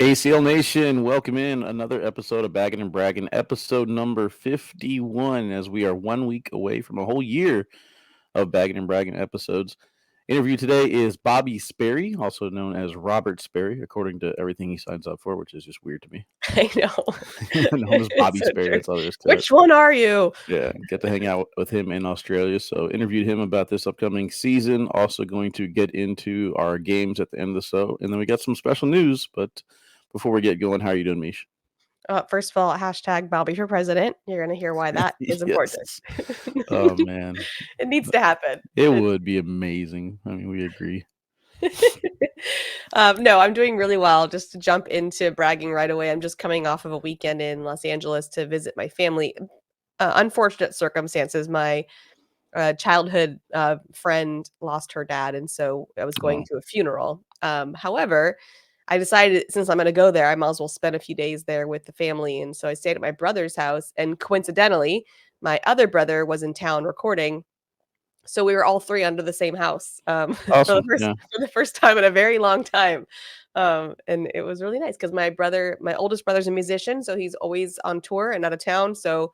ACL Nation, welcome in another episode of Baggin Braggin, episode number 51, as we are 1 week away from a whole year of Baggin Braggin episodes. Interview today is Bobby Sperry, also known as Robert Sperry, according to everything he signs up for, which is just weird to me. I know. Known as Bobby So Sperry, true. that's all there is to it. Which one are you? Yeah, get to hang out with him in Australia. So interviewed him about this upcoming season. Also going to get into our games at the end of the show. And then we got some special news. But before we get going, how are you doing, Meesh? First of all, hashtag Bobby for president. You're going to hear why that is important. Oh, man. It needs to happen. It would be amazing. I mean, we agree. No, I'm doing really well. Just to jump into bragging right away, I'm just coming off of a weekend in Los Angeles to visit my family. Unfortunate circumstances. My childhood friend lost her dad, and so I was going to a funeral. However, I decided since I'm going to go there, I might as well spend a few days there with the family. And so I stayed at my brother's house. And coincidentally, my other brother was in town recording. So we were all three under the same house Awesome. for the first time in a very long time. And it was really nice because my oldest brother's a musician. So he's always on tour and out of town. So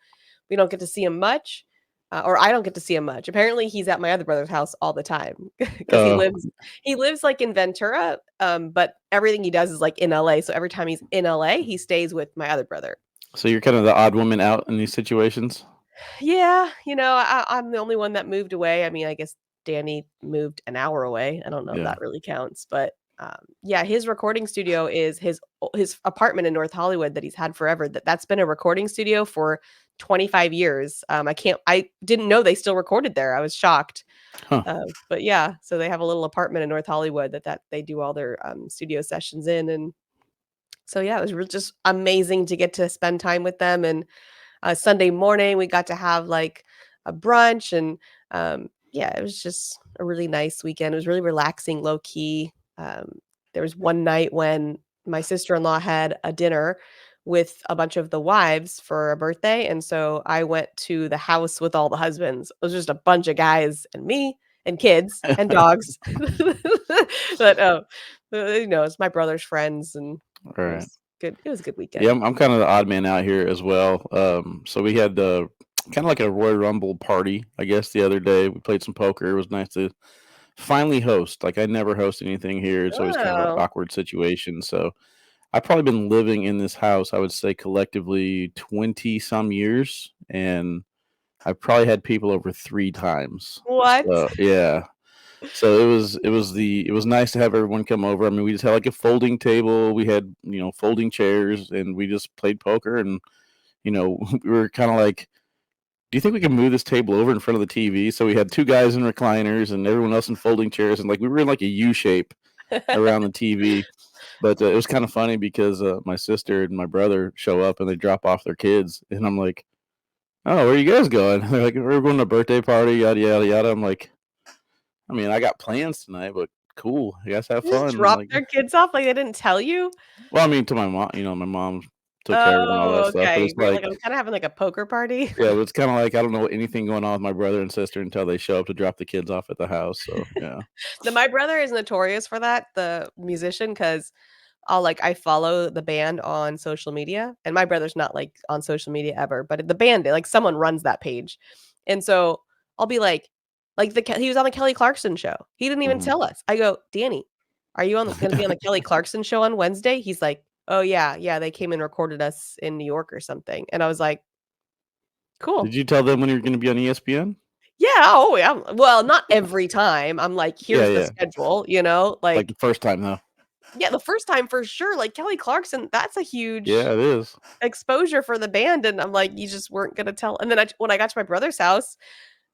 we don't get to see him much. Or I don't get to see him much. Apparently, he's at my other brother's house all the time because he lives like in Ventura, but everything he does is like in LA. So every time he's in LA, he stays with my other brother. So you're kind of the odd woman out in these situations? Yeah, I'm the only one that moved away. I mean, I guess Danny moved an hour away. I don't know if that really counts, but yeah, his recording studio is his apartment in North Hollywood that he's had forever. That's been a recording studio for 25 years. I didn't know they still recorded there. I was shocked. Huh. But yeah, so they have a little apartment in North Hollywood that they do all their studio sessions in. And so, yeah, it was really just amazing to get to spend time with them. And Sunday morning, we got to have like a brunch. And yeah, it was just a really nice weekend. It was really relaxing, low key. There was one night when my sister-in-law had a dinner with a bunch of the wives for a birthday. And so I went to the house with all the husbands. It was just a bunch of guys and me and kids and dogs. But, it's my brother's friends. And All right. It was a good weekend. Yeah, I'm kind of the odd man out here as well. So we had kind of like a Royal Rumble party, I guess, the other day. We played some poker. It was nice to finally host. Like, I never host anything here. It's always kind of an awkward situation. So I've probably been living in this house, I would say collectively 20 some years, and I've probably had people over 3 times. What? So, yeah. So it was nice to have everyone come over. I mean, we just had like a folding table. We had, folding chairs, and we just played poker. And, we were kind of like, do you think we can move this table over in front of the TV? So we had 2 guys in recliners and everyone else in folding chairs. And like, we were in like a U shape around the TV. But it was kind of funny because my sister and my brother show up and they drop off their kids. And I'm like, oh, where are you guys going? They're like, we're going to a birthday party, yada, yada, yada. I'm like, I mean, I got plans tonight, but cool. You guys have fun. Just drop their kids off like they didn't tell you? Well, I mean, to my mom, my mom took care of them and all that stuff. But it's like I'm kind of having like a poker party. Yeah, but it's kind of like I don't know anything going on with my brother and sister until they show up to drop the kids off at the house. So yeah. My brother is notorious for that, the musician, because I follow the band on social media, and my brother's not like on social media ever, but the band, like someone runs that page. And so I'll be like he was on the Kelly Clarkson show. He didn't even tell us. I go, Danny, are you going to be on the Kelly Clarkson show on Wednesday? He's like, oh yeah. They came and recorded us in New York or something. And I was like, cool. Did you tell them when you were going to be on ESPN? Yeah. Oh yeah. Well, not every time. I'm like, here's the schedule, like the first time though. Yeah, the first time for sure. Like Kelly Clarkson, that's a huge it is exposure for the band. And I'm like, you just weren't gonna tell. And then when I got to my brother's house,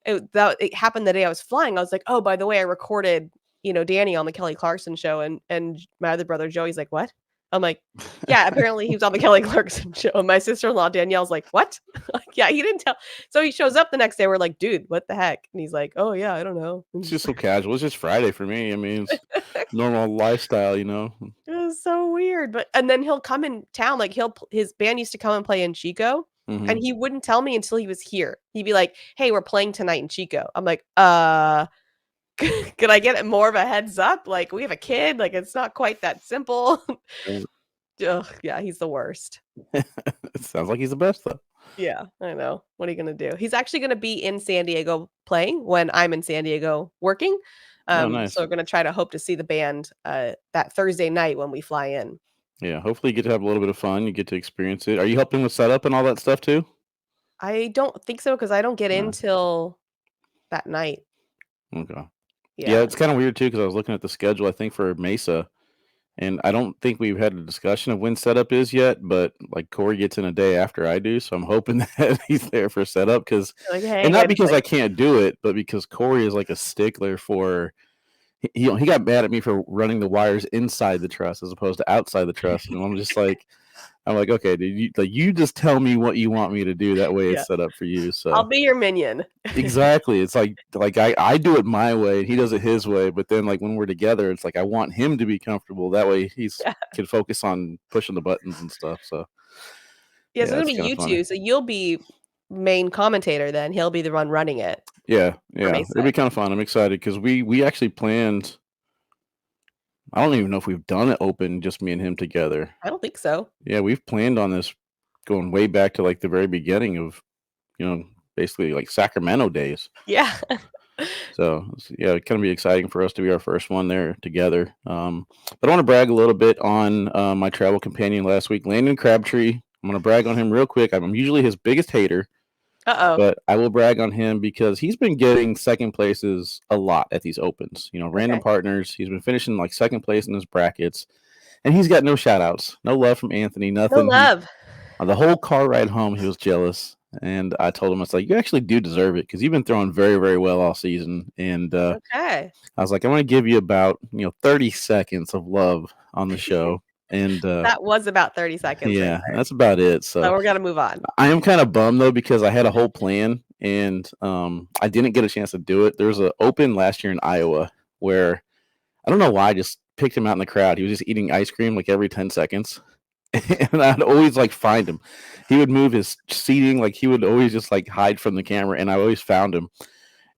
it happened the day I was flying. I was like, oh, by the way, I recorded Danny on the Kelly Clarkson show, and my other brother Joey's like, "What?" I'm like, "Yeah, apparently he was on the Kelly Clarkson show." And my sister-in-law Danielle's like, "What?" Like, "Yeah, he didn't tell." So he shows up the next day. We're like, "Dude, what the heck?" And he's like, "Oh yeah, I don't know." It's just so casual. It's just Friday for me. I mean, it's normal lifestyle, you know? It was so weird, and then he'll come in town, like, his band used to come and play in Chico, and Mhm. he wouldn't tell me until he was here. He'd be like, "Hey, we're playing tonight in Chico." I'm like, could I get more of a heads up? Like, we have a kid, like, it's not quite that simple." Right. Ugh, yeah, he's the worst. It sounds like he's the best, though. Yeah, I know. What are you gonna do? He's actually gonna be in San Diego playing when I'm in San Diego working. Oh, So nice. we're gonna try to hope to see the band, that Thursday night when we fly in. Yeah, hopefully you get to have a little bit of fun, you get to experience it. Are you helping with setup and all that stuff too? I don't think so because I don't get in No. till that night. Okay. Yeah, Yeah. it's kinda weird too because I was looking at the schedule, I think, for Mesa, and I don't think we've had a discussion of when setup is yet, but, like, Corey gets in a day after I do, so I'm hoping that he's there for setup. Because, Like, and "Hey," not and because like I can't do it, but because Corey is, like, a stickler for he got mad at me for running the wires inside the truss as opposed to outside the truss, and I'm like, "Okay, dude, you just tell me what you want me to do, that way yeah, it's set up for you." "I'll So be your minion." exactly, it's like I do it my way, and he does it his way, but then, like, when we're together, it's like I want him to be comfortable, that way he's Yeah. can focus on pushing the buttons and stuff, so, Yeah, so yeah, it's gonna it's be kinda you funny. 2, so you'll be main commentator then, he'll be the one running it Yeah, for yeah, it'll Mesa. be kinda fun, I'm excited because we actually planned. I don't even know if we've done it open, just me and him together. I don't think so. Yeah, we've planned on this going way back to, like, the very beginning of, you know, basically, like, Sacramento days. Yeah. So, yeah, it's gonna be exciting for us to be our first one there together. But I wanna brag a little bit on, my travel companion last week, Landon Crabtree. I'm gonna brag on him real quick. I'm usually his biggest hater, Uh-oh. but I will brag on him because he's been getting second places a lot at these opens, random Okay. partners. He's been finishing, like, second place in his brackets, and he's got no shout outs, no love from Anthony, No nothing. love. The whole car ride home, he was jealous, and I told him, I was like, "You actually do deserve it because you've been throwing very, very well all season." And Okay. I was like, "I'm gonna give you about 30 seconds of love on the show." And That was about 30 seconds right yeah, there. that's about it. So So we're gonna move on. I am kind of bummed though because I had a whole plan and I didn't get a chance to do it. There was an open last year in Iowa where I don't know why I just picked him out in the crowd. He was just eating ice cream like every 10 seconds. And I'd always like find him. He would move his seating, like he would always just like hide from the camera, and I always found him.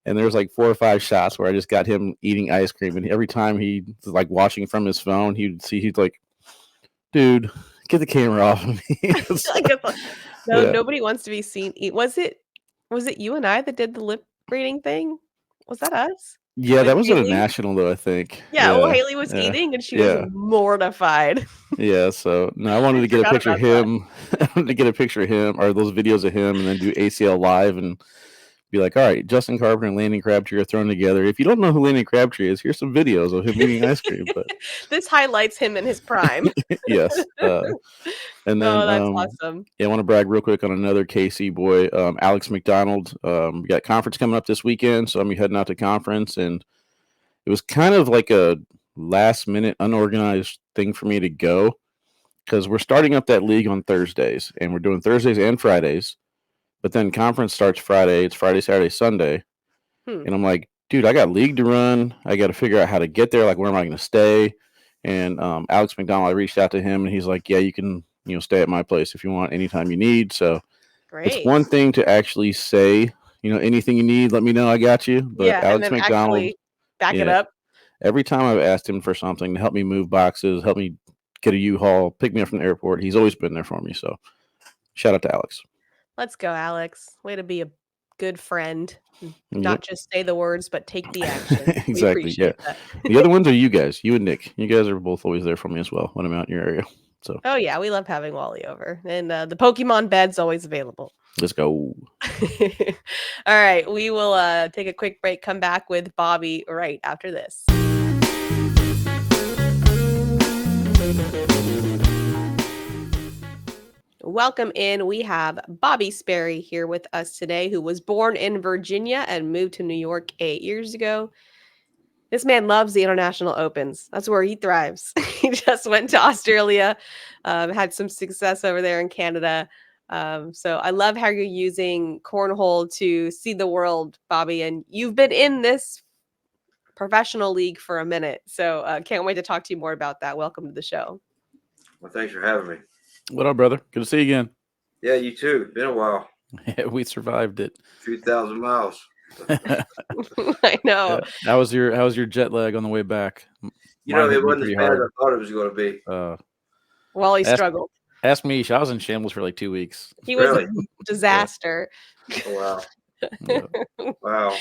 And there was like 4 or 5 shots where I just got him eating ice cream, and every time he was like watching from his phone, he'd like, dude, get the camera off of me. So, I guess no, yeah, nobody wants to be seen eat was it you and I that did the lip reading thing? Was that us? yeah, With that was at a Haley? national though, I think. Yeah, well, Yeah, Haley was yeah, eating and she was yeah. mortified. Yeah, so no, I I wanted to get a forgot picture of about that. him. I wanted to get a picture of him or those videos of him, and then do ACL live and be like, all right, Justin Carpenter and Landon Crabtree are thrown together. If you don't know who Landon Crabtree is, here's some videos of him eating ice cream. But This highlights him in his prime. yes, and then Oh, that's awesome. yeah, I want to brag real quick on another KC boy, Alex McDonald. We got conference coming up this weekend, so I'm gonna be heading out to conference, and it was kind of like a last minute unorganized thing for me to go because we're starting up that league on Thursdays, and we're doing Thursdays and Fridays. But then conference starts Friday. It's Friday, Saturday, Sunday. Hmm, And I'm like, dude, I got league to run. I got to figure out how to get there. Like, where am I going to stay? And Alex McDonald, I reached out to him and he's like, yeah, you can, stay at my place if you want anytime you need. So it's great. one thing to actually say, anything you need, let me know. I got you. But Yeah, and Alex then McDonald, actually back it yeah, up. every time I've asked him for something to help me move boxes, help me get a U-Haul, pick me up from the airport, he's always been there for me. So shout out to Alex. Let's go, Alex. Way to be a good friend. Yep. Not just say the words, but take the action. We Exactly. Yeah. appreciate that. The other ones are you guys, you and Nick. You guys are both always there for me as well when I'm out in your area. So Oh, yeah, we love having Wally over, and, the Pokemon bed's always available. let's go. Alright, we will, take a quick break, come back with Bobby right after this. Welcome in. We have Bobby Sperry here with us today, who was born in Virginia and moved to New York 8 years ago. This man loves the international opens. That's where he thrives. He just went to Australia, had some success over there in Canada. So I love how you're using cornhole to see the world, Bobby. And you've been in this professional league for a minute. So can't wait to talk to you more about that. Welcome to the show. Well, thanks for having me. What up, brother? Good to see you again. Yeah, you too. Been a while. Yeah, we survived it. A few thousand miles. I know. Yeah. How was your jet lag on the way back? You know, Mine hit it me wasn't as pretty bad as hard. I thought it was going to be. Well, he Ask- struggled. Ask Meesh. I was in shambles for like 2 weeks. He was Really? a disaster. Oh, wow. Yeah. Wow.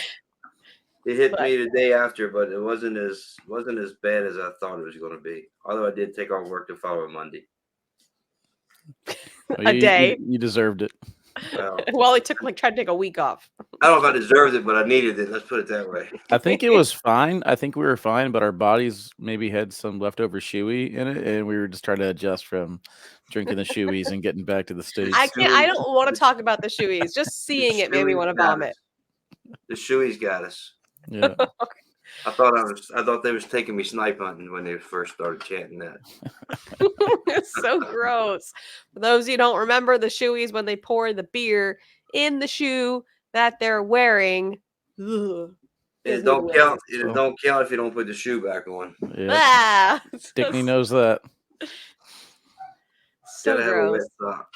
It hit But- me the day after, but it wasn't as bad as I thought it was going to be. Although I did take off work the following Monday. Well, A day. You deserved it. Well, it took tried to take a week off. I don't know if I deserved it, but I needed it. Let's put it that way. I think it was fine. I think we were fine, but our bodies maybe had some leftover shoey in it, and we were just trying to adjust from drinking the shoeys and getting back to the States. I don't want to talk about the shoeys. Just seeing it made me want to vomit. The shoeys got us. Yeah. I thought they was taking me snipe hunting when they first started chanting that. It's so gross. For those you don't remember, the shoeys when they pour the beer in the shoe that they're wearing. Ugh. It don't count. It don't count if you don't put the shoe back on. Yeah. Ah, Stickney knows that. so Gotta have a wet gross. sock.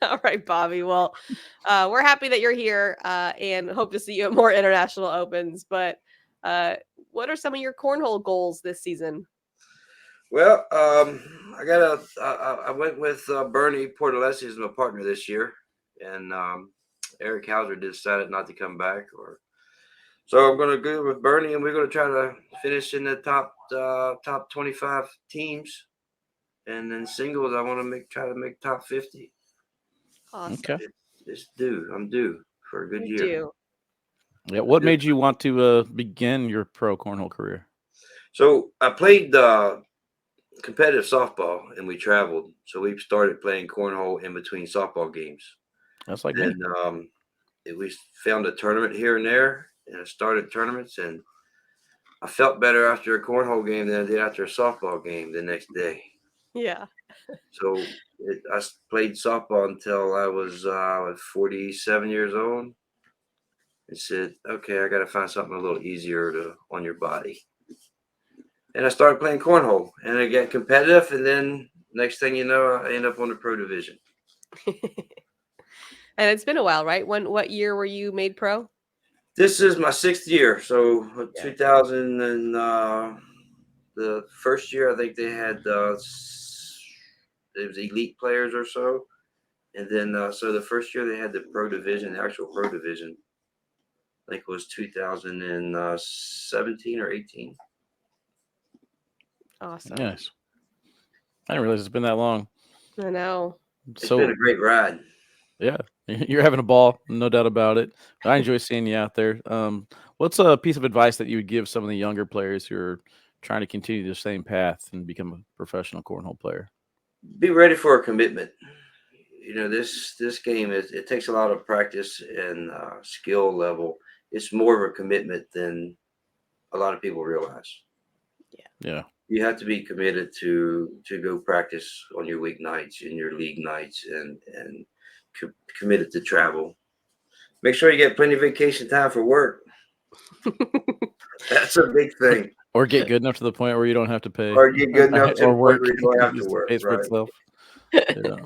All right, Bobby. Well, we're happy that you're here and hope to see you at more international opens. But what are some of your cornhole goals this season? Well, I went with Bernie Portalesi as my partner this year, and Eric Hauser decided not to come back, so I'm going to go with Bernie, and we're going to try to finish in the top 25 teams, and then singles I want to try to make top 50. Awesome. Okay. I'm due for a good year. Do. Yeah. What made you want to begin your pro cornhole career? So I played competitive softball, and we traveled. So we started playing cornhole in between softball games. That's like me. And we found a tournament here and there, and I started tournaments, and I felt better after a cornhole game than I did after a softball game the next day. Yeah. So I played softball until I was 47 years old, and said, okay, I got to find something a little easier on your body. And I started playing cornhole, and I got competitive, and then next thing you know, I end up on the pro division. And it's been a while, right? What year were you made pro? This is my 6th year. So 2000 and the first year, I think they had it was elite players or so, and then so the first year they had the pro division, the actual pro division. I think it was 2017 or 18. Awesome. Yes. I didn't realize it's been that long. I know. It's been a great ride. Yeah, you're having a ball, no doubt about it. I enjoy seeing you out there. What's a piece of advice that you would give some of the younger players who are trying to continue the same path and become a professional cornhole player? Be ready for a commitment. You know, this game it takes a lot of practice and skill level. It's more of a commitment than a lot of people realize. Yeah. You have to be committed to go practice on your weeknights and your league nights, and committed to travel. Make sure you get plenty of vacation time for work. That's a big thing. Or get good enough to the point where you don't have to pay. Or get good enough to or the point work. where you don't have to Just work. pays for Right. itself. Yeah.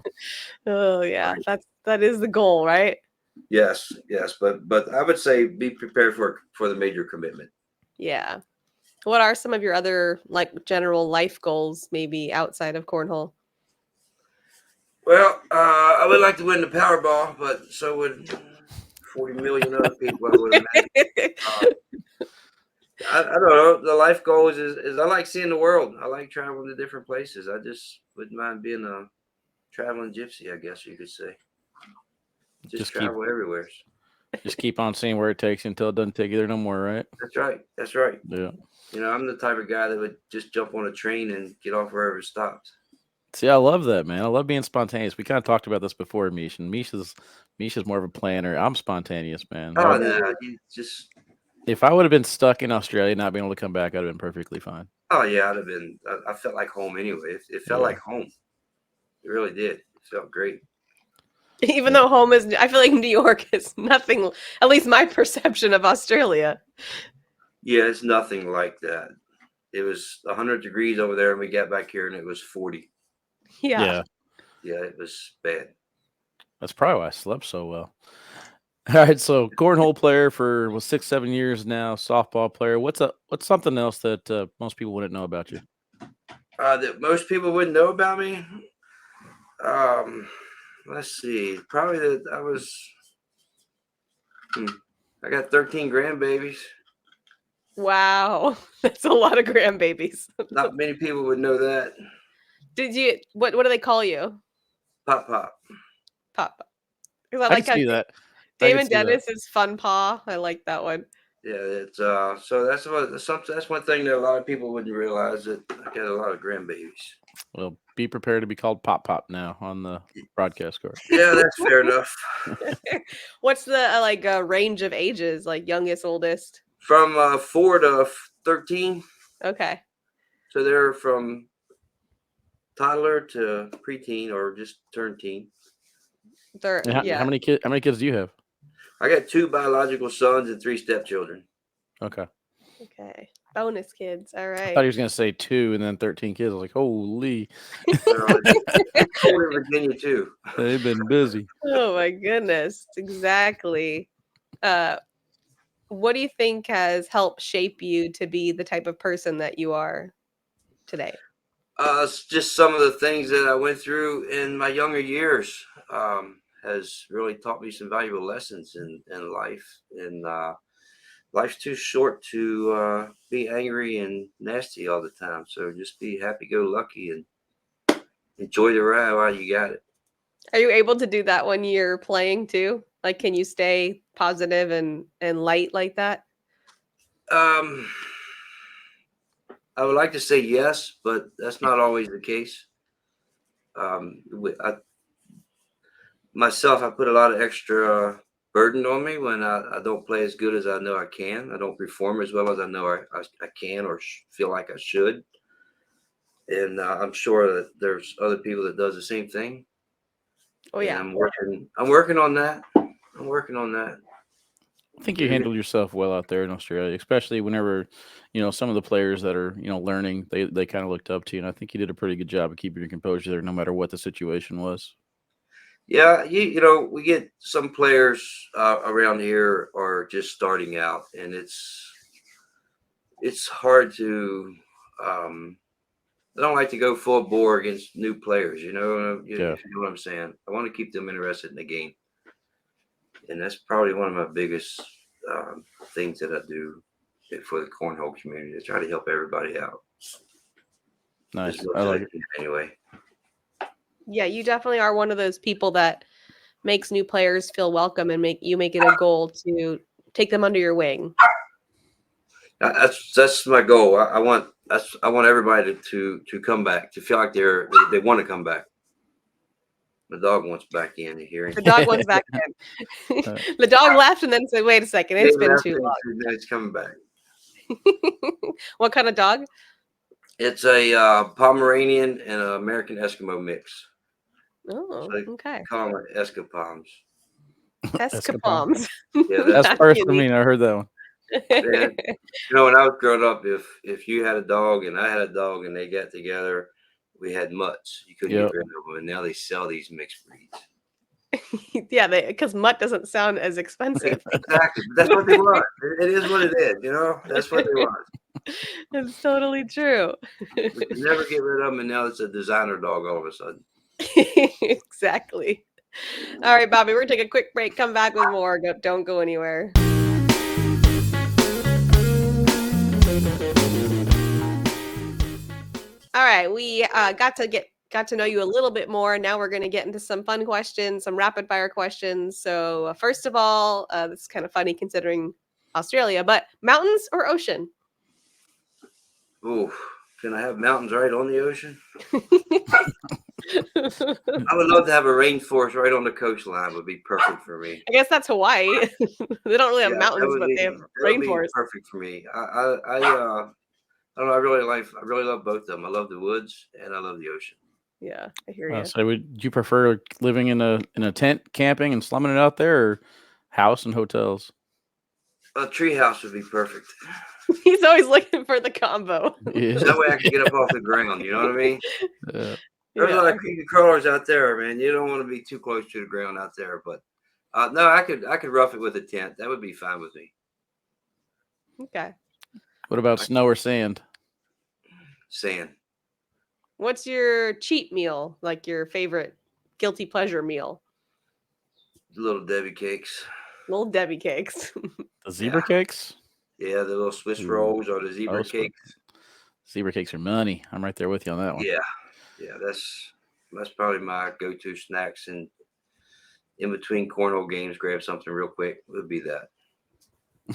Oh yeah, Right. that is the goal, right? Yes, but I would say be prepared for the major commitment. Yeah. What are some of your other general life goals, maybe outside of cornhole? Well, I would like to win the Powerball, but so would 40 million other people, I would imagine. I don't know. The life goal is I like seeing the world. I like traveling to different places. I just wouldn't mind being a traveling gypsy, I guess you could say. Just travel everywhere. Just keep on seeing where it takes you until it doesn't take you there no more, right? That's right. That's right. Yeah. You know, I'm the type of guy that would just jump on a train and get off wherever it stops. See, I love that, man. I love being spontaneous. We kind of talked about this before, Meesh, and Meesh is more of a planner. I'm spontaneous, man. Oh, no, you just If I would have been stuck in Australia, not being able to come back, I'd have been perfectly fine. Oh yeah, I'd have been. I felt like home anyway. It felt Yeah. like home. It really did. It felt great. Even though home is, I feel like New York is nothing, at least my perception of Australia. Yeah, it's nothing like that. It was 100 degrees over there, and we got back here, and it was 40. Yeah. Yeah, it was bad. That's probably why I slept so well. All right, so cornhole player for 6-7 years now, softball player. What's something else that most people wouldn't know about you? That most people wouldn't know about me. Let's see. Probably that I was. I got 13 grandbabies. Wow. That's a lot of grandbabies. Not many people would know that. Did you, what do they call you? Pop pop. Pop. Because I I like can how see that. Damon Dennis is Fun Paw. I like that one. Yeah, it's so that's one thing that a lot of people wouldn't realize, that I got a lot of grandbabies. Well, be prepared to be called Pop Pop now on the broadcast card. Yeah, that's fair enough. What's the range of ages, like youngest, oldest? From 4 to 13. Okay. So they're from toddler to preteen or just turned teen. Yeah. How many kids do you have? I got 2 biological sons and 3 stepchildren. Okay. Okay. Bonus kids. All I right. thought he was going to say 2 and then 13 kids. I was like, holy. It's cold in Virginia too. They've been busy. Oh my goodness. Exactly. What do you think has helped shape you to be the type of person that you are today? It's just some of the things that I went through in my younger years has really taught me some valuable lessons in life. And life's too short to be angry and nasty all the time. So just be happy-go-lucky and enjoy the ride while you got it. Are you able to do that when you're playing too? Like, can you stay positive and light like that? I would like to say yes, but that's not always the case. Myself, I put a lot of extra burden on me when I don't play as good as I know I can. I don't perform as well as I know I can or feel like I should. And I'm sure that there's other people that does the same thing. Oh And yeah. I'm working on that. I'm working on that. I think you handled yourself well out there in Australia, especially whenever, some of the players that are, learning, they kind of looked up to you. And I think you did a pretty good job of keeping your composure there, no matter what the situation was. Yeah, we get some players around here are just starting out, and it's hard to. I don't like to go full bore against new players. You know what I'm saying. I want to keep them interested in the game, and that's probably one of my biggest things that I do for the cornhole community. To try to help everybody out. Nice. I like it. Anyway. Yeah, you definitely are one of those people that makes new players feel welcome and make it a goal to take them under your wing. That's my goal. I want everybody to come back, to feel like they want to come back. The dog wants back in here. The dog wants back in. The dog left and then said, "Wait a second, it's been too long." It's coming back. What kind of dog? It's a Pomeranian and an American Eskimo mix. Oh, so okay. Call them Escapoms. Escapoms. Yeah, that's first for me. I heard that one. Yeah. When I was growing up, if you had a dog and I had a dog and they got together, we had mutts. You couldn't get rid of them, and now they sell these mixed breeds. Yeah, because mutt doesn't sound as expensive. Exactly. That's what they want. It is what it is, That's what they want. It's totally true. We can never get rid of them, and now it's a designer dog all of a sudden. Exactly. All right, Bobby, we're going to take a quick break. Come back with more. Don't go anywhere. All right, we got to know you a little bit more. Now we're going to get into some fun questions, some rapid fire questions. So first of all, this is kind of funny considering Australia, but mountains or ocean? Oh, can I have mountains right on the ocean? I would love to have a rainforest right on the coastline. Would be perfect for me. I guess that's Hawaii. They don't really have Yeah, that mountains, would but they have be rainforests. perfect for me. I don't know. I really love both of them. I love the woods and I love the ocean. Yeah, I hear you. So would you prefer living in a tent, camping, and slumming it out there, or house and hotels? A tree house would be perfect. He's always looking for the combo. Yeah. That way I can get up off the ground. You know what I mean? Yeah. There's a lot Yeah. of creepy crawlers out there, man. You don't want to be too close to the ground out there. But no, I could rough it with a tent. That would be fine with me. Okay. What about snow or sand? Sand. What's your cheat meal? Like your favorite guilty pleasure meal? Little Debbie cakes. Little Debbie cakes. The zebra cakes? Yeah, the little Swiss Ooh. rolls or the zebra Oh, cakes. Zebra cakes are money. I'm right there with you on that one. Yeah, that's probably my go-to snacks. And in between cornhole games, grab something real quick. Would be that.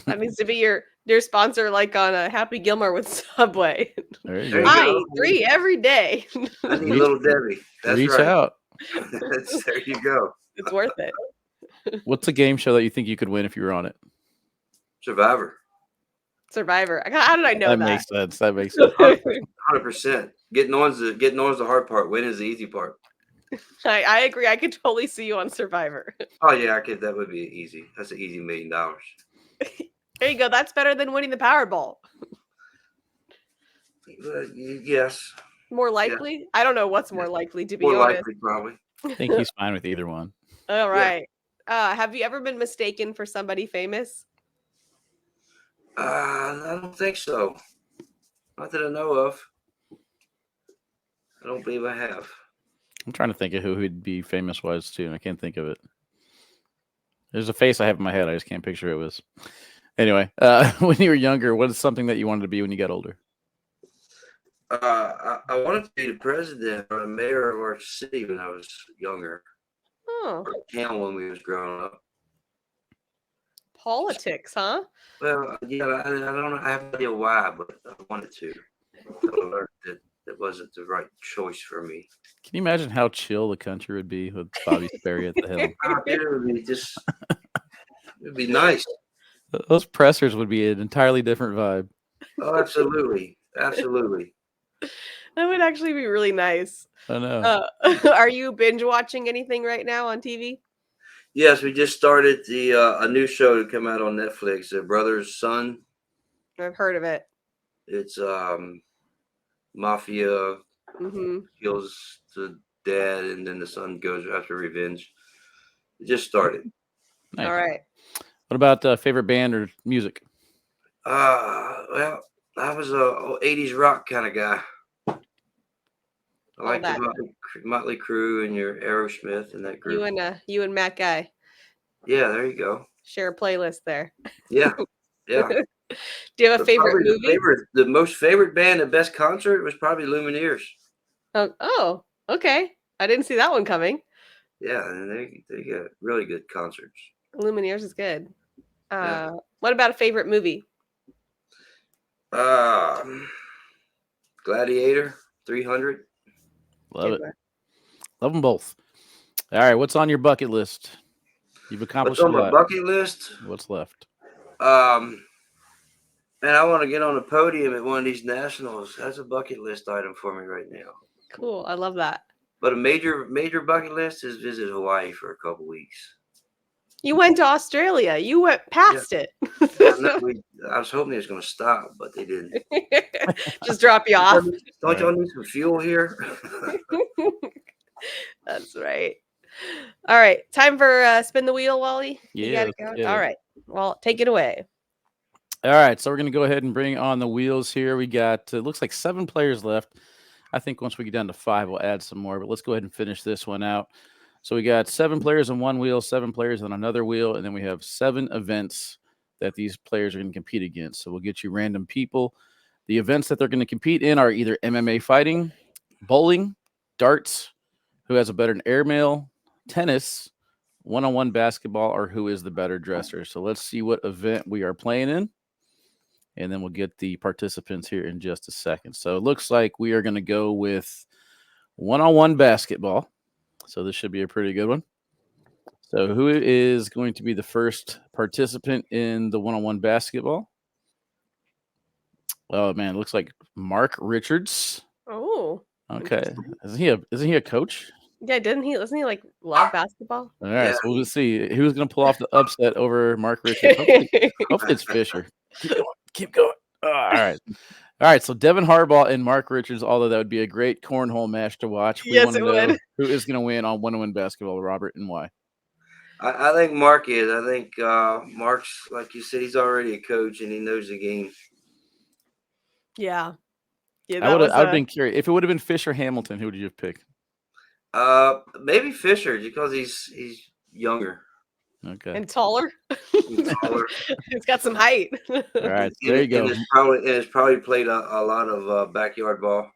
That needs to be your sponsor, like on a Happy Gilmore with Subway. There you There go. you I go. eat 3 every day. I need Reach- Little Debbie. That's Reach right. out. There you go. It's worth it. What's a game show that you think you could win if you were on it? Survivor. Survivor. How did I know that? Makes sense. That makes sense. 100%. Getting on's the hard part. Winning is the easy part. I agree. I could totally see you on Survivor. Oh yeah, I could. That would be easy. That's an easy $1 million. There you go. That's better than winning the Powerball. Yes. More likely? I don't know what's more likely, to be More honest. likely, probably. I think he's fine with either one. All right. Have you ever been mistaken for somebody famous? I don't think so. Not that I know of. I don't believe I have. I'm trying to think of who he'd be famous wise too, and I can't think of it. There's a face I have in my head. I just can't picture who it was. Anyway, when you were younger, what is something that you wanted to be when you got older? I wanted to be the president or the mayor of our city when I was younger. Oh, Or town when we was growing up. politics, huh? Well, yeah, I don't know. I have no idea why, but I wanted to. I learned that it wasn't the right choice for me. Can you imagine how chill the country would be with Bobby Sperry at the helm? It would be just, it'd be nice. Those pressers would be an entirely different vibe. Oh, absolutely, absolutely. That would actually be really nice. I know. Are you binge watching anything right now on TV? Yes, we just started a new show to come out on Netflix. The Brother's Son. I've heard of it. It's mafia Mm-hmm. kills the dad, and then the son goes after revenge. It just started. Nice. All right. What about favorite band or music? Well, I was a 80s rock kind of guy. I like that. the Motley Crue and your Aerosmith and that group. You and Matt Guy Yeah, there you go. share a playlist there. Yeah, yeah. Do you have a favorite Probably movie? the most favorite band, the best concert was probably Lumineers. Oh, okay. I didn't see that one coming. Yeah, and they get really good concerts. Lumineers is good. Yeah. What about a favorite movie? Gladiator 300. Love Good it. one. Love them both. All right, what's on your bucket list? You've accomplished What's on a my lot. bucket list? What's left? Man, I want to get on a podium at one of these nationals. That's a bucket list item for me right now. Cool. I love that. But a major bucket list is visit Hawaii for a couple weeks. You went to Australia. You went past it. I was hoping they was going to stop, but they didn't. Just drop you off. Don't y'all need some fuel here? That's right. All right. Time for spin the wheel, Wally. You Yeah, got it let's going? get All it. right. Well, take it away. All right, so we're going to go ahead and bring on the wheels here. We got, it looks like 7 players left. I think once we get down to 5, we'll add some more, but let's go ahead and finish this one out. So we got 7 players on one wheel, 7 players on another wheel, and then we have 7 events that these players are going to compete against. So we'll get you random people. The events that they're going to compete in are either MMA fighting, bowling, darts, who has a better airmail, tennis, one-on-one basketball, or who is the better dresser. So let's see what event we are playing in, and then we'll get the participants here in just a second. So it looks like we are going to go with one-on-one basketball. So this should be a pretty good one. So who is going to be the first participant in the one-on-one basketball? Oh man, it looks like Mark Richards. Oh. Okay. Isn't he a coach? Yeah, doesn't he like love basketball? All right, Yeah. so we'll see who's going to pull off the upset over Mark Richards. Hopefully it's Fisher. Keep going. All right. So Devin Harbaugh and Mark Richards, although that would be a great cornhole match to watch. We Yes, want to it know would. who is going to win on one-on-one basketball, Robert, and why. I think Mark is. I think Mark's, like you said, he's already a coach and he knows the game. Yeah. Yeah, I would have been curious if it would have been Fisher Hamilton. Who would you have picked? Maybe Fisher because he's younger. Okay. and taller. He's taller. It's got some height. All right. There you go. And it's probably played a lot of backyard ball.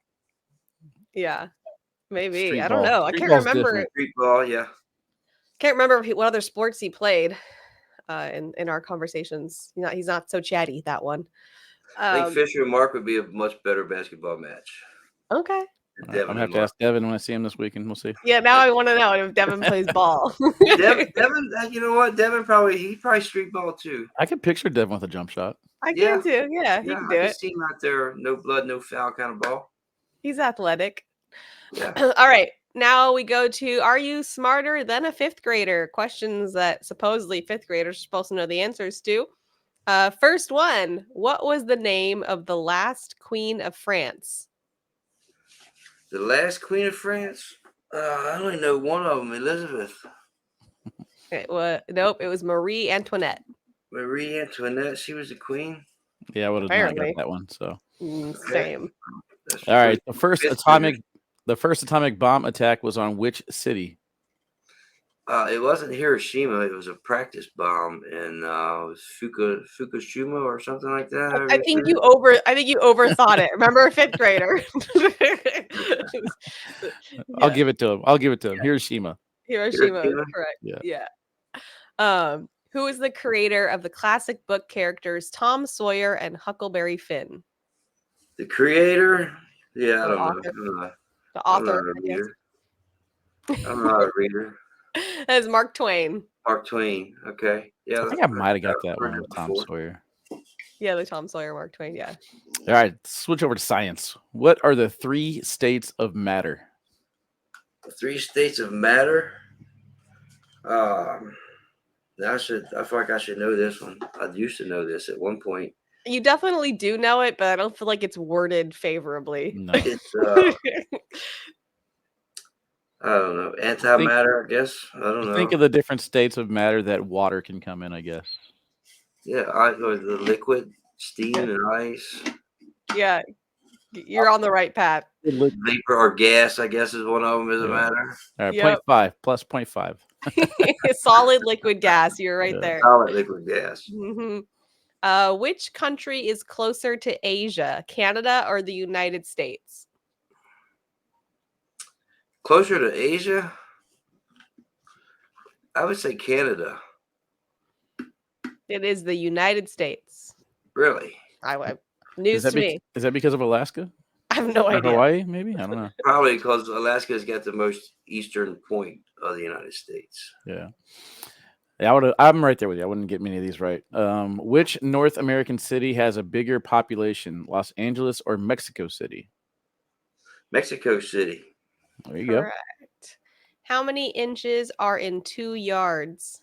Yeah, maybe. Street I don't ball. know. I Street can't ball's remember. different. Street ball, yeah. Can't remember what other sports he played in our conversations. He's not so chatty, that one. I think Fisher and Mark would be a much better basketball match. than Okay. I'm Devin gonna have and to Mark. ask Devin when I see him this weekend. We'll see. Yeah, now I want to know if Devin plays ball. Devin, you know what? Devin probably street ball too. I can picture Devin with a jump shot. I Yeah. can too. Yeah, he Yeah, can I do can it. see him out there, no blood, no foul kind of ball. He's athletic. Yeah. All right. Now we go to, are you smarter than a fifth grader? Questions that supposedly fifth graders are supposed to know the answers to. First one, what was the name of the last queen of France? The last queen of France? I only know one of them, Elizabeth. Nope, it was Marie Antoinette. Marie Antoinette, she was the queen. Yeah, I would have not Apparently. got that one. So Same. That's all right. pretty- The first atomic bomb attack was on which city? It wasn't Hiroshima. It was a practice bomb, and it was Fukushima or something like that. I think you overthought it. Remember, a fifth grader. I'll give it to him. Hiroshima. Hiroshima is correct. Yeah. Who is the creator of the classic book characters Tom Sawyer and Huckleberry Finn? The creator? Yeah, I The don't author. know. The I'm not author. a reader. I'm not a reader. That is Mark Twain. Mark Twain. Okay. Yeah. I think I might have got that I've heard one it with Tom before. Sawyer. Yeah, the Tom Sawyer, Mark Twain. Yeah. All right, switch over to science. What are the 3 states of matter? The 3 states of matter. I feel like I should know this one. I used to know this at one point. You definitely do know it, but I don't feel like it's worded favorably. No. It's I don't know. Antimatter, I guess. I don't know. Think of the different states of matter that water can come in, I guess. Yeah, the liquid, steam, and ice. Yeah, you're on the right path. Vapor or gas, I guess, is one of them. Is a matter. All right, Yep. 0.5 plus 0.5. Solid liquid gas. You're right there. Solid liquid gas. Mm-hmm. Which country is closer to Asia, Canada or the United States? Closer to Asia, I would say Canada. It is the United States. Really? News to me. Is that because of Alaska? I have no Or idea. Hawaii, maybe? I don't know. Probably because Alaska's got the most eastern point of the United States. Yeah. I'm right there with you. I wouldn't get many of these right. Which North American city has a bigger population, Los Angeles or Mexico City? Mexico City. There you go. Correct. How many inches are in 2 yards?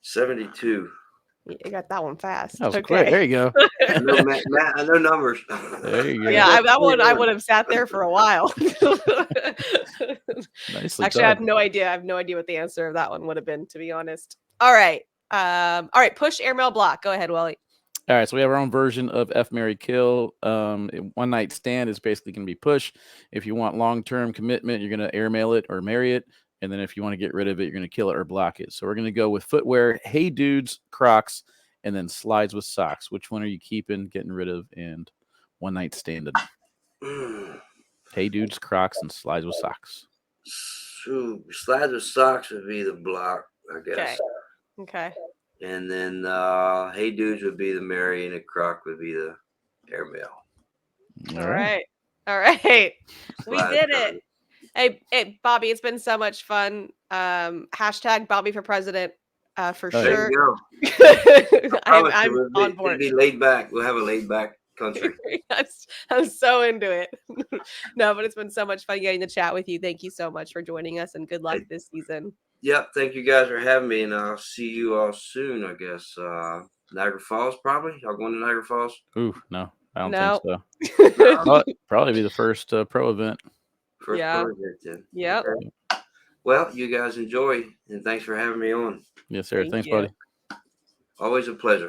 72. You got that one fast. That was quick. There you go. I know numbers. There you go. Yeah, that one I would have sat there for a while. Nicely Actually, I have done. no idea. I have no idea what the answer of that one would have been, to be honest. All right. Push, airmail, block. Go ahead, Wally. All right, so we have our own version of F, Marry, Kill. One night stand is basically going to be push. If you want long-term commitment, you're going to airmail it or marry it. And then if you want to get rid of it, you're going to kill it or block it. So we're going to go with footwear, Hey Dudes, Crocs, and then slides with socks. Which one are you keeping, getting rid of, and one night standing? Hey Dudes, Crocs, and slides with socks. So, slides with socks would be the block, I guess. Okay. And then Hey Dudes would be the marry, and the croc would be the airmail. All right. We Slide did covered. it. Hey, Bobby, it's been so much fun. Hashtag Bobby for president, for Oh, yeah. There sure. you go. I promise you, I'm on it'll board. be laid back. We'll have a laid back country. I'm so into it. No, but it's been so much fun getting to chat with you. Thank you so much for joining us, and good luck Hey, this season. yep. Thank you guys for having me, and I'll see you all soon. I guess Niagara Falls, probably. Y'all going to Niagara Falls? Ooh, no, I don't think No. so. No. Probably be the first pro event. First Yeah. project then. Yep. Okay. Well, you guys enjoy, and thanks for having me on. Yes, sir. Thank Thanks, you. buddy. Always a pleasure.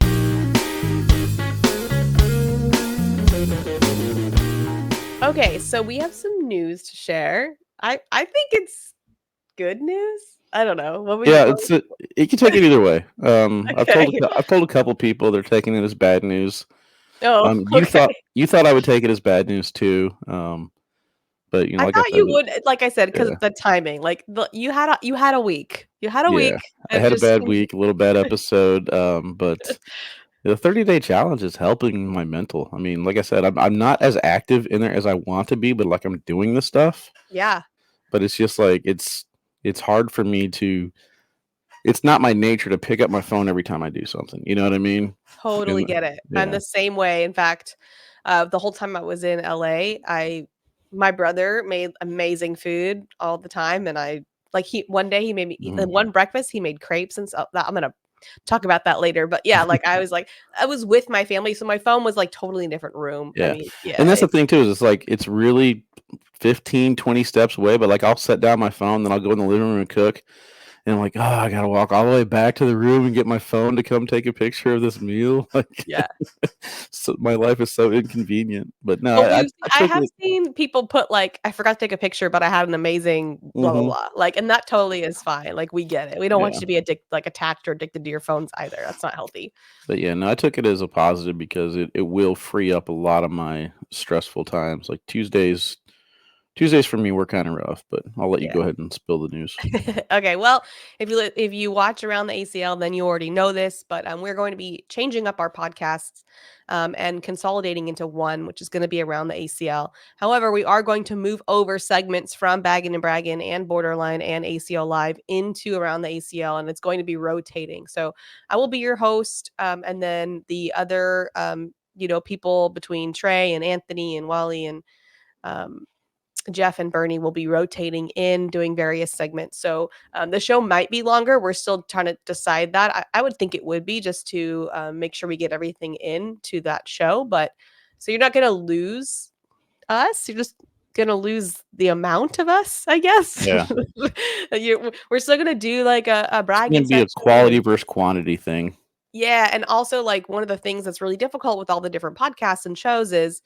Okay, so we have some news to share. I think it's good news. I don't know. What would Yeah, you? it can take it either way. Okay. I've told a couple people they're taking it as bad news. Oh, You okay. thought I would take it as bad news too. But I like I thought said, you would, like I said, because yeah, the timing. Like you had a week. You had a yeah. week, I and had a just bad week, a little bad episode. But the 30-day challenge is helping my mental. I mean, like I said, I'm not as active in there as I want to be, but like I'm doing the stuff. yeah, But it's just like it's hard for me to. It's not my nature to pick up my phone every time I do something. You know what I mean? totally And get it. I'm yeah. the same way. In fact, the whole time I was in LA, my brother made amazing food all the time, and I like he one day he made me Mhm. one breakfast he made crepes and stuff. I'm gonna talk about that later. But yeah, like I was with my family, so my phone was like totally in a different room. I Yeah. mean, yeah, And that's the thing too, is it's like it's really 15, 20 steps away, but like I'll set down my phone, then I'll go in the living room and cook. And I'm like, oh, I gotta walk all the way back to the room and get my phone to come take a picture of this meal. Like, yeah. so my life is so inconvenient. But no, Well, I I took have it. seen people put like, I forgot to take a picture, but I had an amazing blah blah Hmm. blah. Like, and that totally is fine. Like, we get it. We don't want Yeah. you to be attached or addicted to your phones either. That's not healthy. But yeah, no, I took it as a positive because it will free up a lot of my stressful times. Like Tuesdays for me were kind of rough, but I'll let you Yeah. go ahead and spill the news. Okay, well, if you watch Around the ACL, then you already know this, but we're going to be changing up our podcasts and consolidating into one, which is going to be Around the ACL. However, we are going to move over segments from Baggin and Braggin and Borderline and ACL Live into Around the ACL, and it's going to be rotating. So I will be your host, and then the other, people between Trey and Anthony and Wally and um, Jeff and Bernie will be rotating in doing various segments. So the show might be longer. We're still trying to decide that. I would think it would be just to make sure we get everything into that show. But so you're not going to lose us. You're just going to lose the amount of us, I guess. Yeah. We're still going to do like a It's bragging gonna be a section. quality versus quantity thing. Yeah. And also, like, one of the things that's really difficult with all the different podcasts and shows is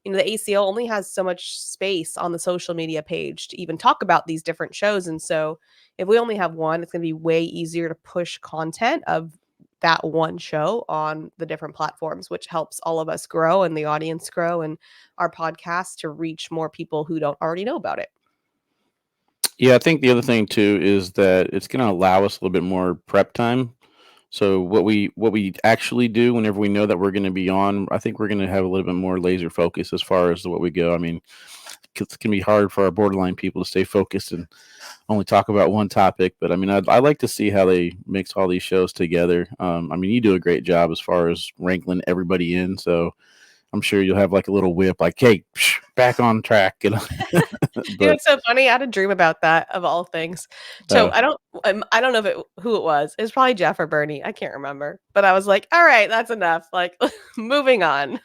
the ACL only has so much space on the social media page to even talk about these different shows. And so if we only have one, it's going to be way easier to push content of that one show on the different platforms, which helps all of us grow and the audience grow and our podcast to reach more people who don't already know about it. Yeah, I think the other thing too is that it's going to allow us a little bit more prep time. So what we actually do whenever we know that we're going to be on, I think we're going to have a little bit more laser focus as far as what we go. I mean, it can be hard for our borderline people to stay focused and only talk about one topic. But I mean, I like to see how they mix all these shows together. I mean, you do a great job as far as wrangling everybody in. So I'm sure you'll have like a little whip, like, "Hey, back on track." But It's so funny. I had a dream about that of all things. So uh, I don't know who it was. It was probably Jeff or Bernie. I can't remember. But I was like, all right, that's enough. Like, moving on.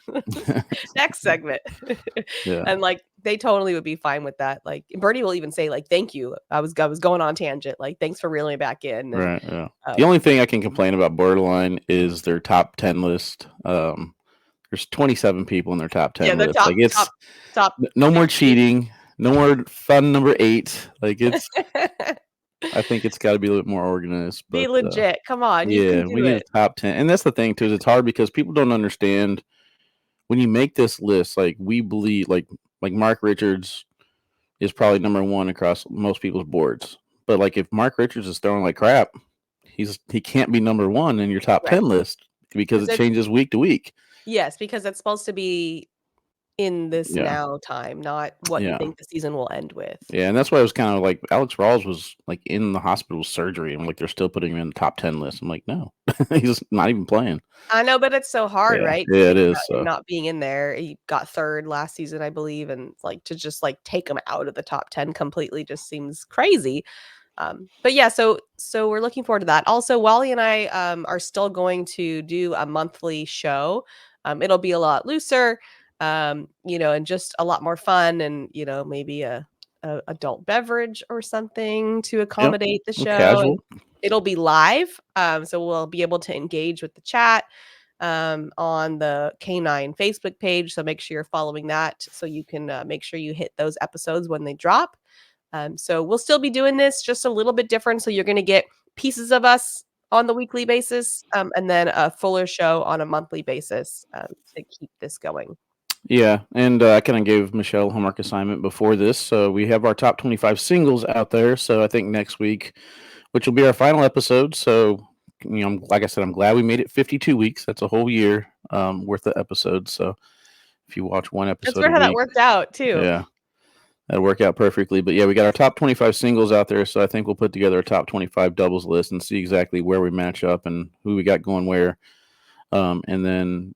Next segment. yeah, And like they totally would be fine with that. Like Bernie will even say, like, thank you. I was going on a tangent. Like, thanks for reeling me back in. And right. Yeah. The only thing I can complain about Borderline is their top 10 list. There's 27 people in their top yeah, 10 the list. Like top no more 50. cheating, no more fun number 8. Like I think it's got to be a little bit more organized. Be But legit. Come on, you can yeah, we do need it. a top 10, and that's the thing too. Is it's hard because people don't understand when you make this list. Like we believe, like Mark Richards is probably number 1 across most people's boards. But like if Mark Richards is throwing like crap, he can't be number 1 in your top Right. 10 list because it Because changes week to week. yes, because it's supposed to be in this Yeah. now time, not what you Yeah. think the season will end with. Yeah, and that's why I was kind of like Alex Rawls was like in the hospital surgery. I'm like, they're still putting him in the top 10 list. I'm like, no, he's not even playing. I know, but it's so hard, Yeah, right, to yeah, it think is. about him So not being in there. He got 3rd last season, I believe, and, like, to just, like, take him out of the top 10 completely just seems crazy. But yeah, so we're looking forward to that. Also, Wally and I are still going to do a monthly show. It'll be a lot looser, and just a lot more fun, and maybe a adult beverage or something to yep, accommodate the show. And casual. it'll be live, so we'll be able to engage with the chat on the K9 Facebook page. So make sure you're following that, so you can make sure you hit those episodes when they drop. So we'll still be doing this just a little bit different. So you're going to get pieces of us on the weekly basis, and then a fuller show on a monthly basis to keep this going. Yeah, and I kind of gave Michelle homework assignment before this, so we have our top 25 singles out there. So I think next week, which will be our final episode. So like I said, I'm glad we made it 52 weeks. That's a whole year worth of episodes. So if you watch one That's episode a weird how that week, worked out too. yeah, that'll work out perfectly. But yeah, we got our top 25 singles out there. So I think we'll put together a top 25 doubles list and see exactly where we match up and who we got going where. And then,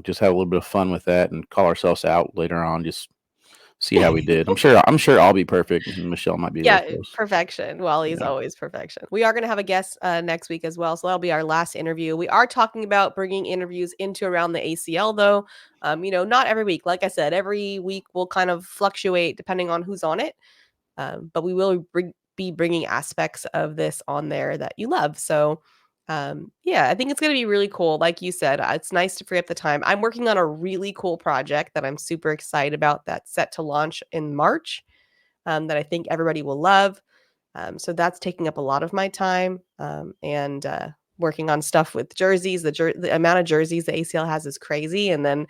just have a little bit of fun with that and call ourselves out later on. Just see how we did. I'm sure I'll be perfect. And Michelle might be real Yeah, close. perfection. Wally's Yeah. always perfection. We are going to have a guest next week as well. So that'll be our last interview. We are talking about bringing interviews into around the ACL, though. Not every week. Like I said, every week will kind of fluctuate depending on who's on it. But we will be bringing aspects of this on there that you love. So, yeah, I think it's going to be really cool. Like you said, it's nice to free up the time. I'm working on a really cool project that I'm super excited about that's set to launch in March, that I think everybody will love. So that's taking up a lot of my time, and working on stuff with jerseys. The amount of jerseys the ACL has is crazy. And then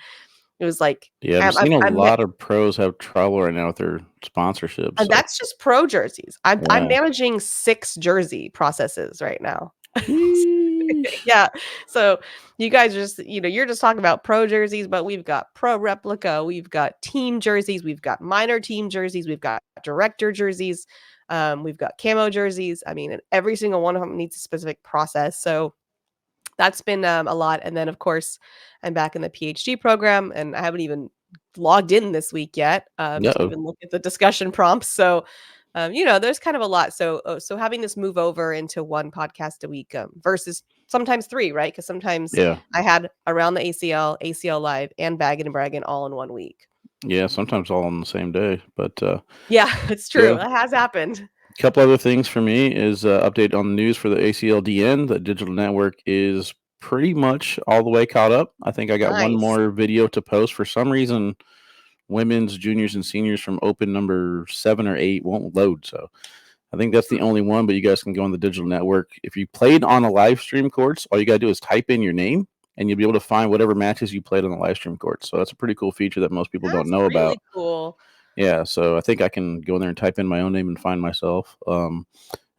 it was like, Yeah, I'm I'm, I'm, seeing a I'm lot of pros have trouble right now with their sponsorships. And So that's just pro jerseys. I'm yeah. managing 6 jersey processes right now. Sheesh. Yeah. So you guys you're just talking about pro jerseys, but we've got pro replica, we've got team jerseys, we've got minor team jerseys, we've got director jerseys, we've got camo jerseys. I mean, and every single one of them needs a specific process. So that's been a lot. And then, of course, I'm back in the PhD program, and I haven't even logged in this week yet to Uh-oh. even look at the discussion prompts. So, there's kind of a lot. So having this move over into one podcast a week versus sometimes 3, right? Because sometimes Yeah. I had around the ACL, ACL Live, and Baggin Braggin all in one week. Yeah, sometimes all on the same day. But Yeah, it's true. yeah. That has happened. A couple other things for me is update on the news for the ACLDN. The digital network is pretty much all the way caught up. I think I got one Nice. more video to post. For some reason, women's, juniors, and seniors from open number 7 or 8 won't load. So I think that's the only one, but you guys can go on the digital network. If you played on a live stream courts, all you got to do is type in your name and you'll be able to find whatever matches you played on the live stream courts. So that's a pretty cool feature that most people don't That's know really about. cool. Yeah, so I think I can go in there and type in my own name and find myself. And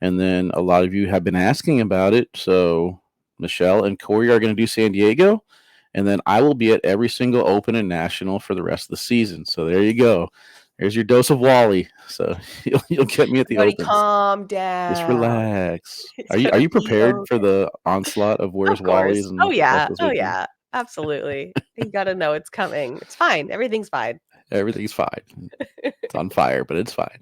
then a lot of you have been asking about it. So Michelle and Corey are going to do San Diego. And then I will be at every single open and national for the rest of the season. So there you go. There's your dose of Wally. So you'll get me at the Everybody opens. calm Just down. relax. It's Are you gonna be prepared for okay. the onslaught of where's Of course. Wally's and Oh, stuff yeah. this Oh, weekend? yeah. Absolutely. You gotta know it's coming. It's fine. Everything's fine. Everything's fine. It's on fire, but it's fine.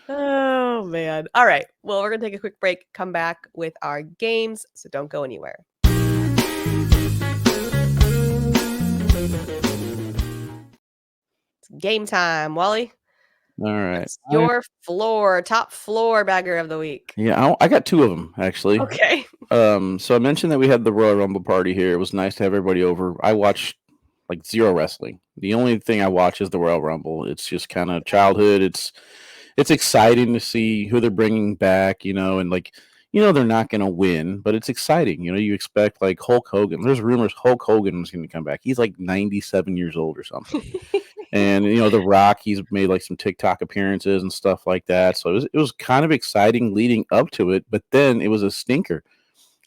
Oh, man. All right. Well, we're gonna take a quick break, come back with our games, so don't go anywhere. It's game time, Wally. All right. What's your top floor bagger of the week? Yeah, I got 2 of them actually. Okay. So I mentioned that we had the Royal Rumble party here. It was nice to have everybody over. I watch like zero wrestling. The only thing I watch is the Royal Rumble. It's just kind of childhood. It's exciting to see who they're bringing back, and like, they're not going to win, but it's exciting. You expect like Hulk Hogan. There's rumors Hulk Hogan was going to come back. He's like 97 years old or something. And The Rock, he's made like some TikTok appearances and stuff like that. So it was kind of exciting leading up to it, but then it was a stinker.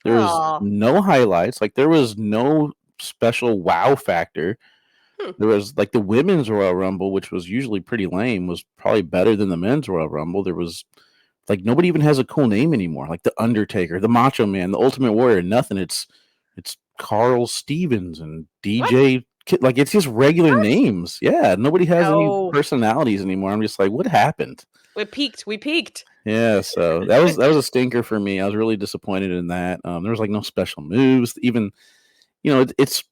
There was Aw. no highlights. Like there was no special wow factor. Hmm. There was like the women's Royal Rumble, which was usually pretty lame, was probably better than the men's Royal Rumble. There was like nobody even has a cool name anymore. Like the Undertaker, the Macho Man, the Ultimate Warrior, nothing. It's Carl Stevens and What? DJ. Like it's just regular What? names. Yeah, nobody has any No. personalities anymore. I'm just like, what happened? We peaked. We peaked. Yeah, so that was a stinker for me. I was really disappointed in that. There was like no special moves. Even it's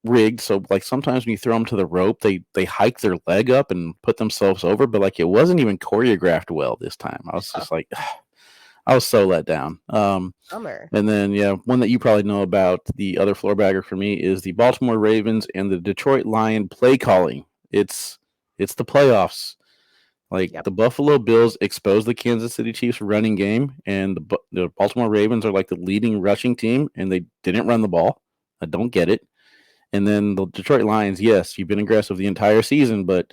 rigged, so like sometimes when you throw them to the rope, they hike their leg up and put themselves over, but like it wasn't even choreographed well this time. I was Oh, just like, I was so let down. bummer. And then yeah, one that you probably know about, the other floor bagger for me is the Baltimore Ravens and the Detroit Lion play calling. It's the playoffs. Like Yep. the Buffalo Bills exposed the Kansas City Chiefs running game, and the Baltimore Ravens are like the leading rushing team, and they didn't run the ball. I don't get it. And then the Detroit Lions, yes, you've been aggressive the entire season, but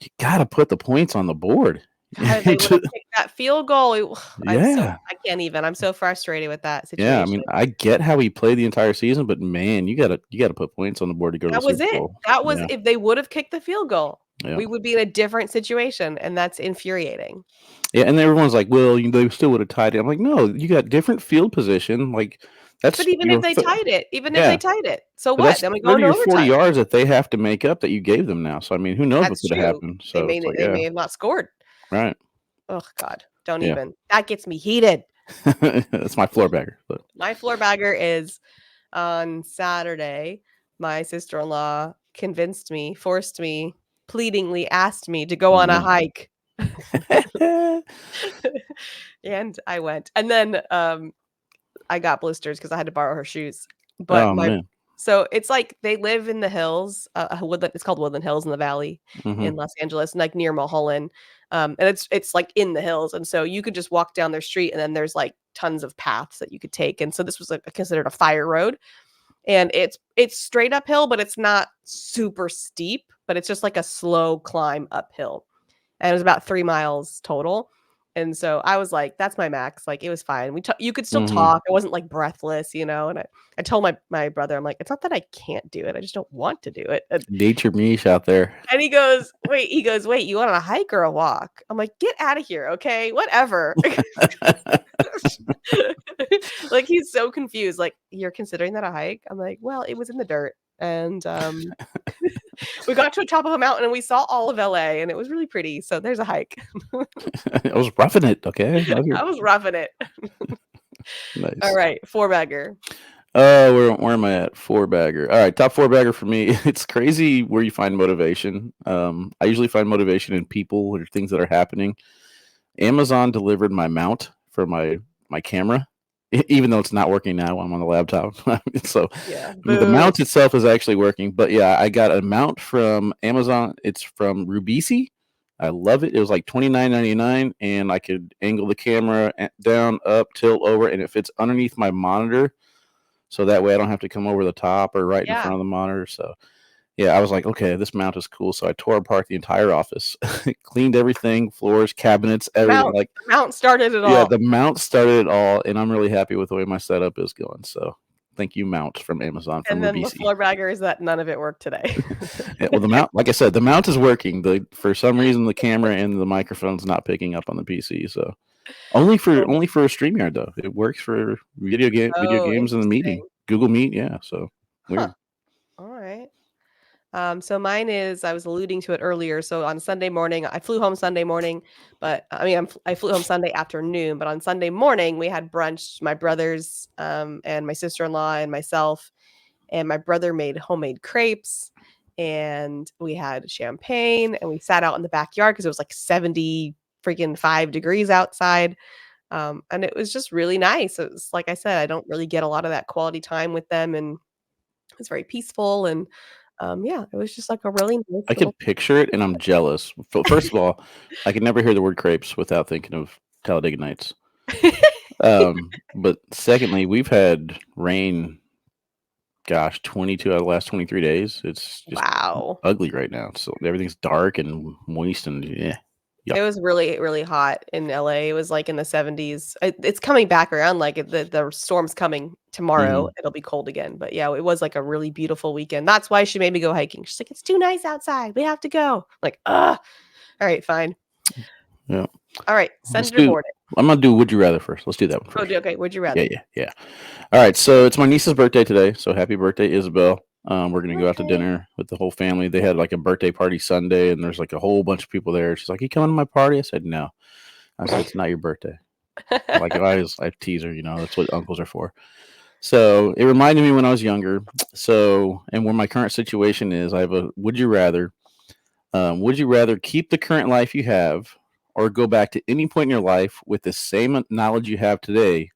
you got to put the points on the board. God, if they would have kicked that field goal, Yeah. I can't even. I'm so frustrated with that Yeah, I situation. mean, I get how he played the entire season, but man, you gotta put points on the board to go to the That was Super it. Bowl. That was Yeah, if they would have kicked the field goal, yeah, we would be in a different situation, and that's infuriating. yeah. And everyone's like, "Well, they still would have tied it." I'm like, "No, you got different field position. Like But that's even if they tied it, yeah, so but what? that's Then we go 30 into or 40 overtime. yards that they have to make up that you gave them now. So I mean, who knows what That's could have true. happened? So it's like, They yeah, may have not scored. right, Oh God, don't yeah. even. That gets me heated. That's my floor bagger. But My floor bagger is on Saturday. My sister-in-law forced me, pleadingly asked me to go oh on a man, hike. And I went. And then I got blisters because I had to borrow her shoes. But oh man, so it's like they live in the hills. Woodland. It's called Woodland Hills in the Valley hmm, in Los Angeles, like near Mulholland. And it's like in the hills, and so you could just walk down their street, and then there's like tons of paths that you could take. And so this was considered a fire road, and it's straight uphill, but it's not super steep. But it's just like a slow climb uphill, and it was about 3 miles total. And so I was like, "That's my max." Like, it was fine. You could still hmm. talk. I wasn't, like, breathless, and I told my brother, I'm like, "It's not that I can't do it. I just don't want to do it." Nature Meesh out there. And he goes, "Wait, you want a hike or a walk?" I'm like, "Get out of here, okay? Whatever." Like, he's so confused, like, "You're considering that a hike?" I'm like, "Well, it was in the dirt." And, we got to the top of a mountain, and we saw all of LA, and it was really pretty, so there's a hike. I was roughing it. Okay, I was roughing it. All nice. right, 4-bagger. Where am I at? Four bagger. All right, top four bagger for me. It's crazy where you find motivation. I usually find motivation in people or things that are happening. Amazon delivered my mount for my camera, even though it's not working now. I'm on the laptop, so Yeah, I mean, the boo. mount itself is actually working. But yeah, I got a mount from Amazon. It's from Rubisi. I love it. It was like $29.99, and I could angle the camera down, up, tilt over, and it fits underneath my monitor so that way I don't have to come over the top or right in Yeah, front of the monitor. So yeah, I was like, okay, this mount is cool. So I tore apart the entire office, cleaned everything, floors, cabinets, everything. Like, the mount started it yeah, all. the mount started it all, and I'm really happy with the way my setup is going. So thank you, Mount from Amazon from And then the Rubisi. 4-bagger is that none of it worked today. Yeah, well, the mount, like I said, the mount is working. For some reason the camera and the microphone's not picking up on the PC. So Oh, only for a StreamYard though. It works for video oh, games and the meeting. interesting. Google Meet, yeah. So Huh, weird. alright. So mine is I was alluding to it earlier. So on Sunday morning, I flew home Sunday morning, but I mean, I flew home Sunday afternoon, but on Sunday morning we had brunch. My brothers, and my sister-in-law and myself, and my brother made homemade crepes, and we had champagne, and we sat out in the backyard because it was like 70 freaking 5 degrees outside. And it was just really nice. It was like I said, I don't really get a lot of that quality time with them, and it was very peaceful. And yeah, it was just like a really nice I little. can picture it, and I'm jealous. First of all, I can never hear the word crepes without thinking of Talladega Nights. But secondly, we've had rain, gosh, 22 out of the last 23 days. It's just Wow. ugly right now. So everything's dark and moist, and yeah. It was really, really hot in LA. It was like in the 70s. It's coming back around. Like the storm's coming tomorrow. It'll be cold again. But yeah, it was like a really beautiful weekend. That's why she made me go hiking. She's like, it's too nice outside. We have to go. I'm like, ugh. All right, fine. Yeah. All right. Senator Board it. I'm gonna do Would You Rather first. Let's do that one first. Okay. Would you rather? Yeah. All right. So it's my niece's birthday today. So happy birthday, Isabel. We're gonna go out to dinner with the whole family. They had like a birthday party Sunday, and there's like a whole bunch of people there. She's like, "You coming to my party?" I said, "No." I said, "It's not your birthday." Like I tease her, that's what uncles are for. So it reminded me when I was younger. So, and where my current situation is, I have a Would you rather? Would you rather keep the current life you have, or go back to any point in your life with the same knowledge you have today,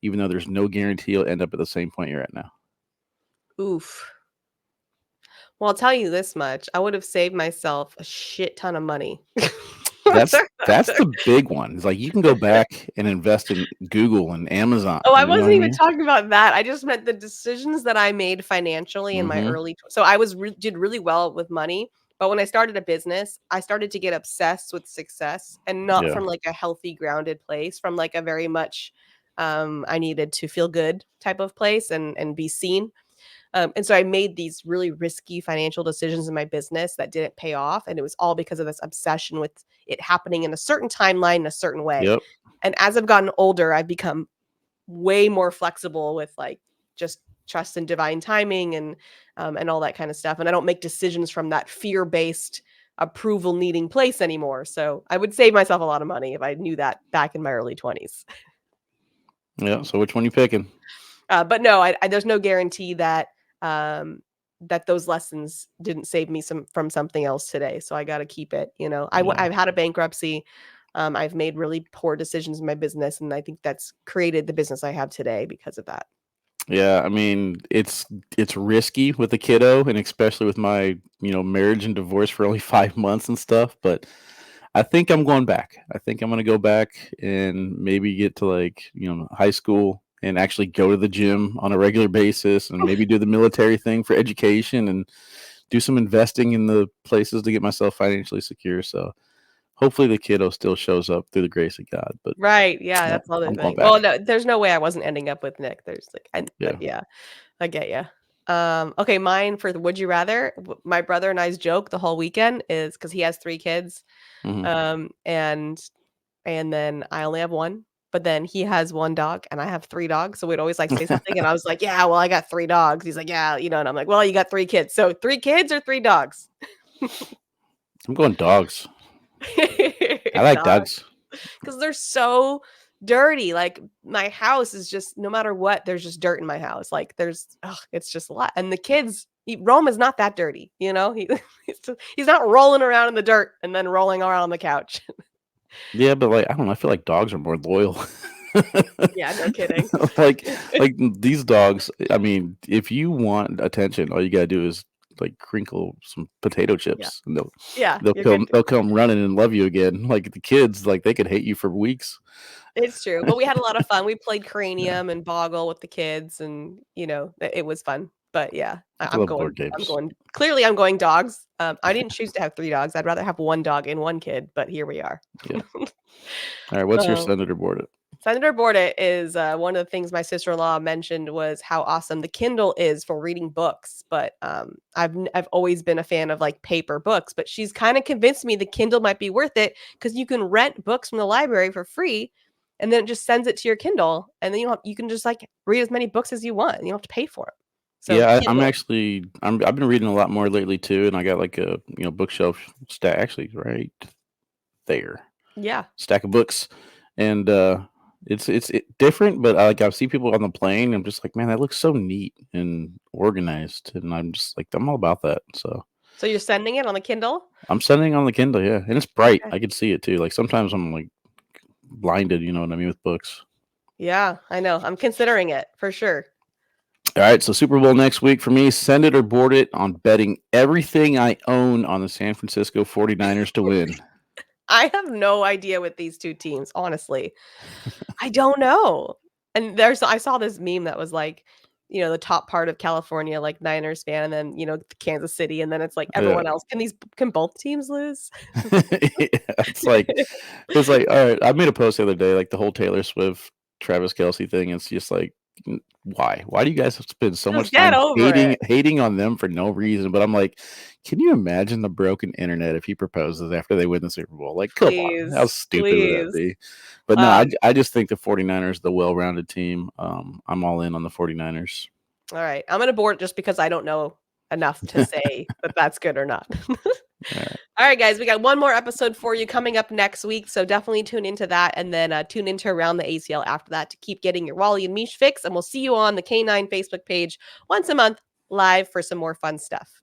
even though there's no guarantee you'll end up at the same point you're at now? Oof. Well, I'll tell you this much. I would have saved myself a shit ton of money. That's the big one. It's like you can go back and invest in Google and Amazon. Oh, I wasn't even talking about that. I just meant the decisions that I made financially in my early. So I did really well with money, but when I started a business, I started to get obsessed with success, and not from like a healthy, grounded place, from like a very much I needed to feel good type of place and be seen. And so I made these really risky financial decisions in my business that didn't pay off. And it was all because of this obsession with it happening in a certain timeline, in a certain way. Yep. And as I've gotten older, I've become way more flexible with like just trust in divine timing and all that kind of stuff. And I don't make decisions from that fear-based approval needing place anymore. So I would save myself a lot of money if I knew that back in my early 20s. Yeah. So which one you picking? But no, there's no guarantee that that those lessons didn't save me from something else today. So I got to keep it. I've had a bankruptcy. I've made really poor decisions in my business, and I think that's created the business I have today because of that. Yeah, I mean, it's risky with a kiddo, and especially with my marriage and divorce for only 5 months and stuff. But I think I'm going back. I think I'm going to go back and maybe get to like high school and actually go to the gym on a regular basis, and maybe do the military thing for education, and do some investing in the places to get myself financially secure. So hopefully the kiddo still shows up through the grace of God. But right, yeah, that's the other thing. Well, no, there's no way I wasn't ending up with Nick. There's like, I get you. Okay, mine for the Would You Rather. My brother and I's joke the whole weekend is because he has 3 kids, and then I only have 1. But then he has 1 dog and I have 3 dogs. So we'd always like say something. And I was like, yeah, well, I got 3 dogs. He's like, yeah, and I'm like, well, you got 3 kids. So 3 kids or 3 dogs? I'm going dogs. I like dogs. Because they're so dirty. Like my house is just, no matter what, there's just dirt in my house. Like it's just a lot. And the kids, Rome is not that dirty. He's not rolling around in the dirt and then rolling around on the couch. Yeah, but like I don't know, I feel like dogs are more loyal. Yeah, no kidding. like these dogs, I mean, if you want attention, all you gotta do is like crinkle some potato chips, and they'll come running and love you again. Like the kids, like they could hate you for weeks. It's true, but we had a lot of fun. We played Cranium and Boggle with the kids, and it was fun. But yeah, I'm going. Clearly, I'm going dogs. I didn't choose to have 3 dogs. I'd rather have 1 dog and 1 kid. But here we are. Yeah. All right. What's your Senator Board It? Senator Board It is one of the things my sister-in-law mentioned was how awesome the Kindle is for reading books. But I've always been a fan of like paper books. But she's kind of convinced me the Kindle might be worth it because you can rent books from the library for free. And then it just sends it to your Kindle, and then you can just like read as many books as you want. And you don't have to pay for them. So yeah, I've been reading a lot more lately too, and I got like a bookshelf stack actually right there. Yeah, stack of books, and it's different, but I see people on the plane. I'm just like, man, that looks so neat and organized, and I'm just like, I'm all about that. So you're sending it on the Kindle? I'm sending it on the Kindle, yeah, and it's bright. Okay. I can see it too. Like sometimes I'm like blinded, you know what I mean, with books. Yeah, I know. I'm considering it for sure. All right, so Super Bowl next week for me. Send it or board it on betting everything I own on the San Francisco 49ers to win. I have no idea with these 2 teams, honestly. I don't know. And I saw this meme that was like, the top part of California, like Niners fan, and then, Kansas City, and then it's like Yeah. everyone else. Can both teams lose? It's like, all right, I made a post the other day, like the whole Taylor Swift, Travis Kelce thing. It's just like, why? Why do you guys spend so much Just get time over it. hating on them for no reason? But I'm like, can you imagine the broken internet if he proposes after they win the Super Bowl? Like, come on, how Please, stupid would that please. be? But no, I Um, just think the 49ers, the well-rounded team. I'm all in on the 49ers. All right. I'm gonna board just because I don't know enough to say that that's good or not. Alright. All right, guys, we got one more episode for you coming up next week, so definitely tune into that, and then tune into Around the ACL after that to keep getting your Wally and Meesh fix, and we'll see you on the K9 Facebook page once a month live for some more fun stuff.